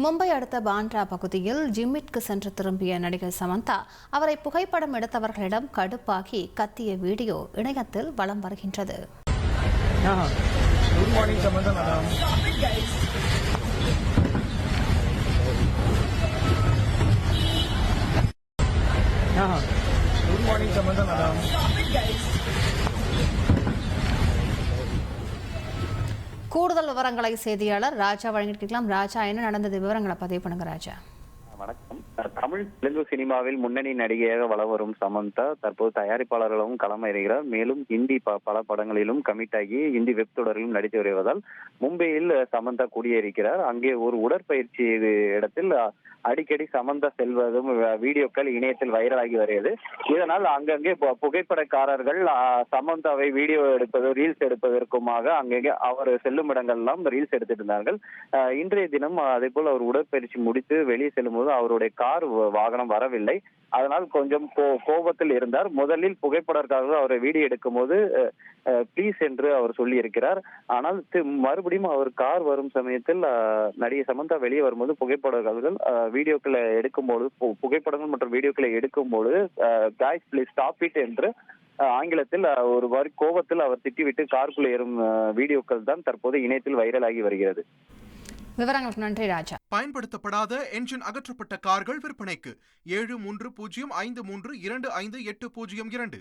மும்பை அடுத்த பாண்ட்ரா பகுதியில் ஜிம்மிற்கு சென்று திரும்பிய நடிகர் சமந்தா அவரை புகைப்படம் எடுத்தவர்களிடம் கடுப்பாகி கத்திய வீடியோ இணையத்தில் வலம் வருகின்றது. Good morning, Samantha madam. Stop it, guys. Good morning, Samantha madam. Stop it, guys. கூடுதல் விவரங்களை செய்தியாளர் ராஜா வழங்கியிருக்கலாம். ராஜா, என்ன நடந்தது? விவரங்களை பதிவு பண்ணுங்க ராஜா. வணக்கம். தமிழ் தெலுங்கு சினிமாவில் முன்னணி நடிகையாக வலம் வரும் சமந்தா தற்போது தயாரிப்பாளர்களும் களமிறங்குகிறார். மேலும் ஹிந்தி பல படங்களிலும் கமிட் ஆகி ஹிந்தி வெப் தொடரிலும் நடித்து வருவதால் மும்பையில் சமந்தா குடியேறிக்கிறார். அங்கே ஒரு உடற்பயிற்சி இடத்தில் அடிக்கடி சமந்தா செல்வதும் வீடியோக்கள் இணையத்தில் வைரலாகி வருகிறது. இதனால் அங்கங்கே புகைப்படக்காரர்கள் சமந்தாவை வீடியோ எடுப்பது, ரீல்ஸ் எடுப்பதற்குமாக அங்கங்கே அவர் செல்லும் இடங்கள்லாம் ரீல்ஸ் எடுத்துட்டு இருந்தார்கள். இன்றைய தினம் அதே போல் அவர் உடற்பயிற்சி முடித்து வெளியே செல்லும் போது அவருடைய கார் வாகனம் வரவில்லை. அதனால் கொஞ்சம் கோபத்தில் இருந்தார். முதலில் புகைப்படக்காரர்கள் அவரை வீடியோ எடுக்கும் போது ப்ளீஸ் என்று அவர் சொல்லி இருக்கிறார். ஆனால் மறுபடியும் அவர் கார் வரும் சமயத்தில் நடிகை சமந்தா வெளியே வரும்போது புகைப்படக்காரர்கள் வீடியோக்களை எடுக்கும்போது புகைப்படங்கள் மற்றும் வீடியோக்களை எடுக்கும்போது காய்ஸ் ப்ளீஸ் ஸ்டாப் இட் என்று ஆங்கிலத்தில் ஒரு வாரி கோபத்தில் அவர் திட்டிவிட்டு காருக்குள் ஏறும் வீடியோக்கள் தான் தற்போது இணையத்தில் வைரலாகி வருகிறது. விவரங்களுக்கு நன்றி ராஜா. பயன்படுத்தப்படாத என்ஜின் அகற்றப்பட்ட கார்கள் விற்பனைக்கு 7305325802.